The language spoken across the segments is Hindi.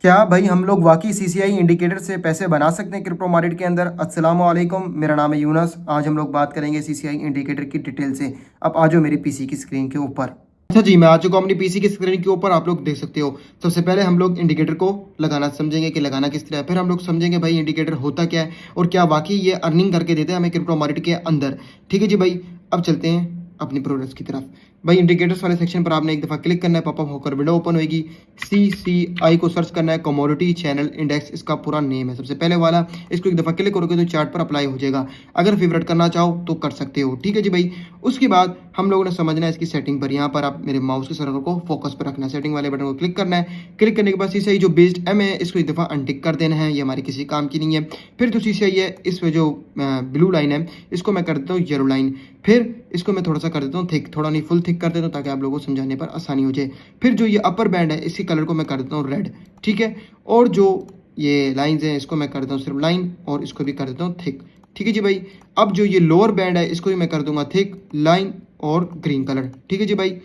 क्या भाई हम लोग वाकई सीसीआई इंडिकेटर से पैसे बना सकते हैं क्रिप्टो मार्केट के अंदर? अस्सलाम वालेकुम, मेरा नाम है यूनस। आज हम लोग बात करेंगे सीसीआई इंडिकेटर की डिटेल से। अब आ जाओ मेरी पीसी की स्क्रीन के ऊपर। अच्छा जी, मैं आ चुका हूं अपनी पीसी की स्क्रीन के ऊपर। आप लोग देख सकते हो, सबसे पहले हम लोग इंडिकेटर को लगाना समझेंगे कि लगाना किस तरह है। फिर हम लोग समझेंगे भाई इंडिकेटर होता क्या है और क्या वाकई ये अर्निंग करके देते हैं हमें क्रिप्टो मार्केट के अंदर। ठीक है जी भाई, अब चलते हैं अपनी प्रोडक्ट्स की तरफ। भाई इंडिकेटर्स वाले सेक्शन पर आपने एक दफ़ा क्लिक करना है, पॉपअप होकर विंडो ओपन होगी। CCI को सर्च करना है, कमोडिटी चैनल इंडेक्स इसका पूरा नेम है सबसे पहले वाला। इसको एक दफ़ा क्लिक करोगे तो चार्ट पर अप्लाई हो जाएगा। अगर फेवरेट करना चाहो तो कर सकते हो। ठीक है जी भाई, उसके बाद हम लोगों ने समझना है इसकी सेटिंग पर। यहाँ पर आप मेरे माउस के सर्कल को फोकस पर रखना है, सेटिंग वाले बटन को क्लिक करना है। क्लिक करने के बाद CCI जो बेस्ड एम है इसको एक दफ़ा अनटिक कर देना है, ये हमारे किसी काम की नहीं है। फिर जो CCI है इस जो ब्लू लाइन है इसको मैं कर देता हूँ येलो लाइन। फिर इसको मैं थोड़ा सा कर देता हूँ थिक, थोड़ा नहीं फुल थिक कर देता हूँ ताकि आप लोगों को समझाने पर आसानी हो जाए। फिर जो ये अपर बैंड है इसके कलर को मैं कर देता हूँ रेड। ठीक है, और जो ये लाइंस हैं इसको मैं कर देता हूँ सिर्फ लाइन, और इसको भी कर देता हूँ थिक। ठीक है जी भाई, अब जो ये लोअर बैंड है इसको भी मैं कर दूंगा थिक, लाइन और ग्रीन कलर। ठीक है जी भाई,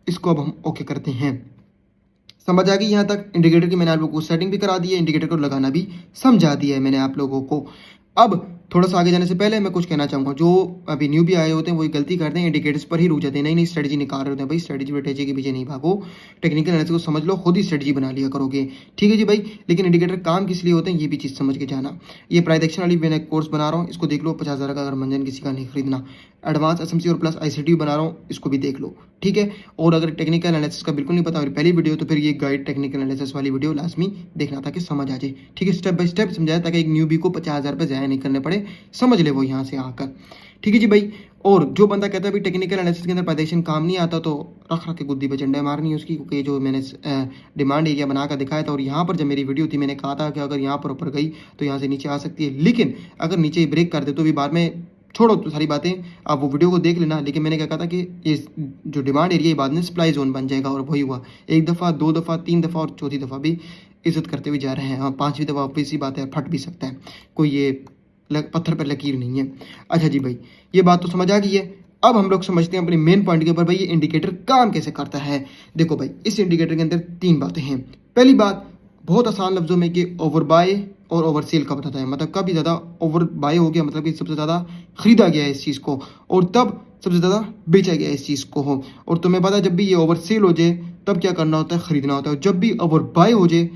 इसको अब हम ओके करते हैं। समझ आ गई यहाँ तक? इंडिकेटर की मैंने आप लोगों को सेटिंग भी करा दी है, इंडिकेटर को लगाना भी समझा दिया है मैंने आप लोगों को। अब थोड़ा सा आगे जाने से पहले मैं कुछ कहना चाहूँगा। जो अभी न्यू भी आए होते हैं वही गलती करते हैं, इंडिकेटर्स पर ही रुक जाते हैं, नई नई स्ट्रेटजी निकाल रहे होते हैं। भाई स्ट्रेटजी स्ट्रेटजी के पीछे नहीं भागो, टेक्निकल एनालिसिस को समझ लो, खुद ही स्ट्रेटजी बना लिया करोगे। ठीक है जी भाई, लेकिन इंडिकेटर काम किस लिए होते हैं ये भी चीज़ समझ के जाना। ये प्राइस एक्शन वाली मैंने कोर्स बना रहा हूँ, इसको देख लो, 50,000 का अगर मंजन किसी का नहीं खरीदना। एडवांस एसएमसी और प्लस ICT बना रहा हूँ, इसको भी देख लो। ठीक है, और अगर टेक्निकल एनालिसिस का बिल्कुल नहीं पता और पहली वीडियो, तो फिर ये गाइड टेक्निकल एनालिसिस वाली वीडियो लाजमी देखना ताकि समझ आ जाए। ठीक है, स्टेप बाय स्टेप समझाया ताकि एक न्यूबी को 50,000 रुपये ज़ाया नहीं करने पड़े, समझ ले वो यहाँ से आकर। ठीक है जी भाई, और जो बंदा कहता है भाई टेक्निकल एनालिसिस के अंदर पैदेशन काम नहीं आता, तो रख रख के गुद्दी पे झंडे मारनी है उसकी। क्योंकि जो मैंने डिमांड एरिया बना कर दिखाया था, और यहाँ पर जब मेरी वीडियो थी मैंने कहा था कि अगर यहाँ पर ऊपर गई तो यहाँ से नीचे आ सकती है, लेकिन अगर नीचे ही ब्रेक कर दे तो भी बाद में छोड़ो तो सारी बातें, आप वो वीडियो को देख लेना। लेकिन मैंने क्या कहा था कि ये जो डिमांड एरिया बाद में सप्लाई जोन बन जाएगा, और वही हुआ। एक दफ़ा, दो दफ़ा, तीन दफ़ा और चौथी दफ़ा भी इज्जत करते हुए जा रहे हैं। हाँ, पांचवी दफ़ा ऑब्वियस सी बात है फट भी सकता है, कोई ये पत्थर पर लकीर नहीं है। अच्छा जी भाई, ये बात तो समझ आ गई है। अब हम लोग समझते हैं अपने मेन पॉइंट के ऊपर, भाई ये इंडिकेटर काम कैसे करता है। देखो भाई, इस इंडिकेटर के अंदर 3 बातें हैं। पहली बात, बहुत आसान लफ्जों में, कि ओवर बाय और ओवर सेल का बताता है। मतलब कभी ज़्यादा ओवर बाय हो गया, मतलब कि सबसे ज़्यादा खरीदा गया है इस चीज़ को, और तब सबसे ज़्यादा बेचा गया इस चीज़ को हो। और तुम्हें पता है जब भी ये ओवर सेल हो जाए तब क्या करना होता है, खरीदना होता है। जब भी ओवर बाय हो जाए,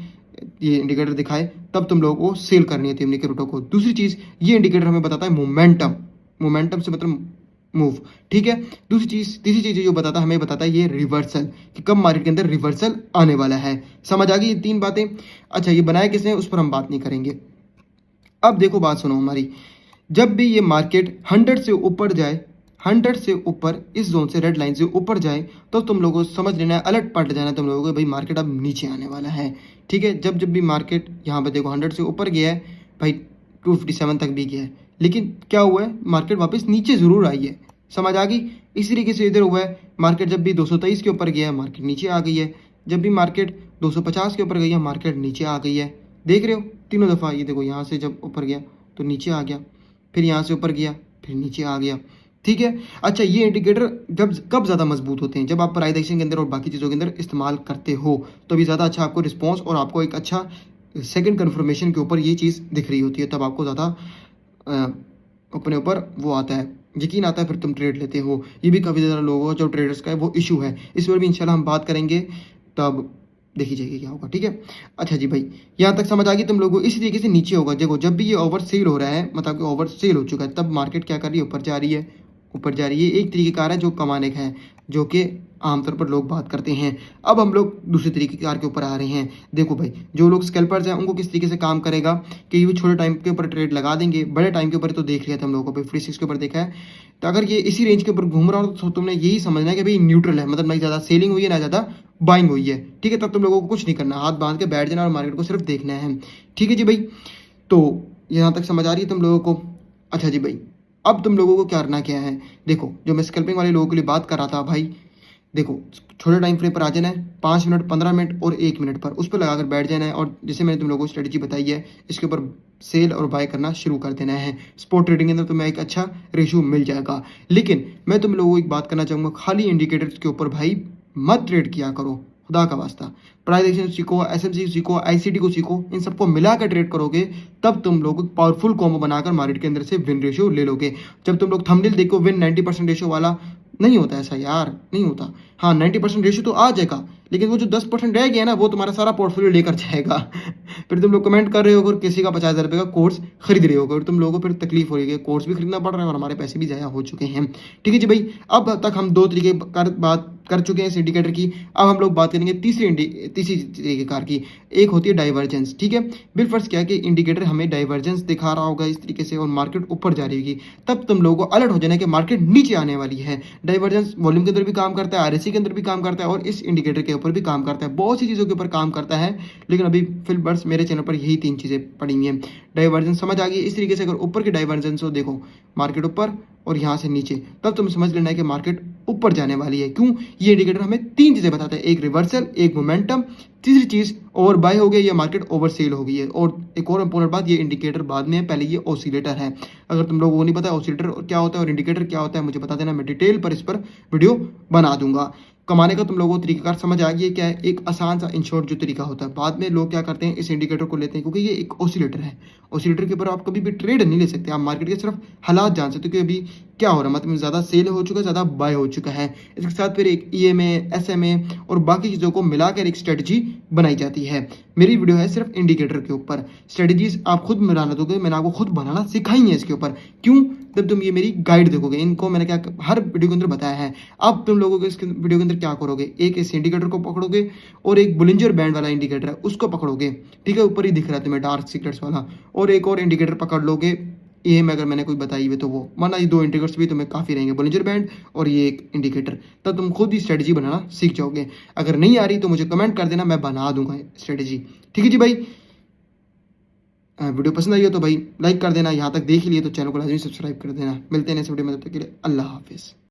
ये इंडिकेटर दिखाए, तब तुम लोगों को सेल करनी है अपनी क्रिप्टो को। दूसरी चीज़, ये इंडिकेटर हमें बताता है मोमेंटम। मोमेंटम से मतलब मूव। ठीक है, दूसरी चीज़, तीसरी चीज़ जो बताता है, हमें बताता है ये रिवर्सल, कि कब मार्केट के अंदर रिवर्सल आने वाला है। समझ आ गई ये 3 बातें? अच्छा, ये बनाया किसने उस पर हम बात नहीं करेंगे। अब देखो बात सुनो हमारी, जब भी ये मार्केट 100 से ऊपर जाए, 100 से ऊपर, इस जोन से, रेड लाइन से ऊपर जाए, तो तुम लोगों को समझ लेना है, अलर्ट पट जाना है तुम लोगों को, भाई मार्केट अब नीचे आने वाला है। ठीक है, जब जब भी मार्केट यहाँ पर देखो 100 से ऊपर गया है भाई, 257 तक भी गया है, लेकिन क्या हुआ है, मार्केट वापस नीचे ज़रूर आई है। समझ आ गई? इस तरीके से इधर हुआ है, मार्केट जब भी 223 के ऊपर गया है मार्केट नीचे आ गई है, जब भी मार्केट 250 के ऊपर गई है मार्केट नीचे आ गई है। देख रहे हो तीनों दफ़ा, ये देखो यहाँ से जब ऊपर गया तो नीचे आ गया, फिर यहाँ से ऊपर गया फिर नीचे आ गया। ठीक है, अच्छा, ये इंडिकेटर कब ज़्यादा मजबूत होते हैं, जब आप प्राइस एक्शन के अंदर और बाकी चीज़ों के अंदर इस्तेमाल करते हो, तो भी ज़्यादा अच्छा आपको रिस्पॉन्स और आपको एक अच्छा सेकंड कन्फर्मेशन के ऊपर ये चीज़ दिख रही होती है, तब आपको ज़्यादा अपने ऊपर वो आता है, यकीन आता है, फिर तुम ट्रेड लेते हो। ये भी काफ़ी ज़्यादा लोगों जो ट्रेडर्स का है वो इशू है, इस पर भी इंशाल्लाह हम बात करेंगे, तब देखी जाएगी क्या होगा। ठीक है, अच्छा जी भाई, यहाँ तक समझ आ गई तुम लोगों को? इसी तरीके से नीचे होगा। देखो जब भी ये ओवर सेल हो रहा है, मतलब कि ओवर सेल हो चुका है, तब मार्केट क्या कर रही है, ऊपर जा रही है, ऊपर जा रही है। एक तरीक़ेकार है जो कमाने का है, जो कि आमतौर पर लोग बात करते हैं। अब हम लोग दूसरे तरीक़ेकार के ऊपर आ रहे हैं। देखो भाई, जो लोग स्कैल्पर्स हैं उनको किस तरीके से काम करेगा, कि वो छोटे टाइम के ऊपर ट्रेड लगा देंगे, बड़े टाइम के ऊपर तो देख लिया था हम लोगों को, 56 के ऊपर देखा है। तो अगर ये इसी रेंज के ऊपर घूम रहा हो तो तुमने यही समझना है कि भाई न्यूट्रल है, मतलब ना ज़्यादा सेलिंग हुई है ना ज़्यादा बाइंग हुई है। ठीक है, तब तुम लोगों को कुछ नहीं करना, हाथ बांध के बैठ जाना और मार्केट को सिर्फ देखना है। ठीक है जी भाई, तो यहाँ तक समझ आ रही है तुम लोगों को? अच्छा जी भाई, अब तुम लोगों को करना क्या है, देखो जो मैं स्कैल्पिंग वाले लोगों के लिए बात कर रहा था भाई, देखो छोटे टाइम फ्रेम पर आ जाना है, 5 मिनट, 15 मिनट और 1 मिनट पर, उस पर लगाकर बैठ जाना है। और जैसे मैंने तुम लोगों को स्ट्रेटजी बताई है, इसके ऊपर सेल और बाय करना शुरू कर देना है। स्पॉट ट्रेडिंग के अंदर तुम्हें एक अच्छा रेशियो मिल जाएगा। लेकिन मैं तुम लोगों को एक बात करना चाहूँगा, खाली इंडिकेटर्स के ऊपर भाई मत ट्रेड किया करो। खुदा का वास्ता। प्राइस एक्शन सीखो, एसएमसी सीखो, आईसीटी को सीखो, इन सबको मिलाकर ट्रेड करोगे तब तुम लोग पावरफुल कॉम्बो बनाकर मार्केट के अंदर से विन रेशियो ले लोगे। जब तुम लोग थंबनेल देखो विन 90% रेशियो वाला, नहीं होता ऐसा यार, नहीं होता। हाँ 90% रेशियो तो आ जाएगा, लेकिन वो जो 10% रह गया ना वो तुम्हारा सारा पोर्टफोलियो लेकर जाएगा। फिर तुम लोग कमेंट कर रहे हो, अगर किसी का 50,000 रुपये का कोर्स खरीद रहे हो, और तुम लोगों को फिर तकलीफ हो रही है, कोर्स भी खरीदना पड़ रहा है और हमारे पैसे भी ज़ाया हो चुके हैं। ठीक है जी भाई, अब तक हम दो तरीके बात कर चुके हैं इस इंडिकेटर की। अब हम लोग बात करेंगे तीसरी तरीकेकार की। एक होती है डाइवर्जेंस। ठीक है, बिलफर्ज क्या है कि इंडिकेटर हमें डाइवर्जेंस दिखा रहा होगा इस तरीके से और मार्केट ऊपर जा रही होगी, तब तुम लोगों को अलर्ट हो जाना कि मार्केट नीचे आने वाली है। डाइवर्जेंस वॉल्यूम के अंदर भी काम करता है, आरएससी के अंदर भी काम करता है और इस इंडिकेटर के ऊपर भी काम करता है, बहुत सी चीज़ों के ऊपर काम करता है। लेकिन अभी फिलबर्स मेरे चैनल पर यही 3 चीज़ें पड़ी हुई हैं। डाइवर्जेंस समझ आ गई। इस तरीके से अगर ऊपर की डाइवर्जेंस हो, देखो मार्केट ऊपर और यहाँ से नीचे, तब तुम समझ लेना है कि मार्केट ऊपर जाने वाली है। क्यों? ये इंडिकेटर हमें 3 चीज़ें बताता है, एक रिवर्सल, एक मोमेंटम, तीसरी चीज़ ओवर बाय हो गया या मार्केट ओवर सेल हो गई है। और एक और इंपॉर्टेंट बात, ये इंडिकेटर बाद में है, पहले ये ऑसिलेटर है। अगर तुम लोगों को नहीं पता ऑसिलेटर क्या होता है और इंडिकेटर क्या होता है, मुझे बता देना, मैं डिटेल पर इस पर वीडियो बना दूंगा। कमाने का तुम लोगों को तरीकाकार समझ आ गया क्या है, एक आसान सा इन शॉर्ट जो तरीका होता है। बाद में लोग क्या करते हैं, इस इंडिकेटर को लेते हैं क्योंकि ये एक ऑसिलेटर है। ऑसिलेटर के ऊपर आप कभी भी ट्रेड नहीं ले सकते, आप मार्केट के सिर्फ हालात जान सकते हो कि अभी क्या हो रहा है, मतलब ज़्यादा सेल हो चुका है, ज़्यादा बाय हो चुका है। इसके साथ फिर एक ईएमए, एसएमए और बाकी चीज़ों को मिलाकर एक स्ट्रेटजी बनाई जाती है। मेरी वीडियो है सिर्फ इंडिकेटर के ऊपर, स्ट्रेटजीज आप खुद बनाना दोगे, मैंने आपको खुद बनाना सिखाई है इसके ऊपर। क्यों? जब तुम ये मेरी गाइड देखोगे, इनको मैंने क्या हर वीडियो के अंदर बताया है। अब तुम लोगों को इस वीडियो के अंदर क्या करोगे, एक इस इंडिकेटर को पकड़ोगे और एक बुलिंजर बैंड वाला इंडिकेटर है उसको पकड़ोगे। ठीक है, ऊपर ही दिख रहा है तुम्हें डार्क सीक्रेट्स वाला, और एक और इंडिकेटर पकड़ लोगे। ये में अगर मैंने कोई बताई हुई तो वो, वरना ये 2 इंडिकेटर्स भी तुम्हें काफ़ी रहेंगे, बुलिंजर बैंड और ये एक इंडिकेटर। तब तुम खुद ही स्ट्रेटजी बनाना सीख जाओगे। अगर नहीं आ रही तो मुझे कमेंट कर देना, मैं बना दूंगा स्ट्रेटजी। ठीक है जी भाई, वीडियो पसंद आई हो तो भाई लाइक कर देना, यहाँ तक देख लिए तो चैनल को लाजमी सब्सक्राइब कर देना। मिलते हैं नेक्स्ट वीडियो में, तब तक के लिए अल्लाह हाफिज़।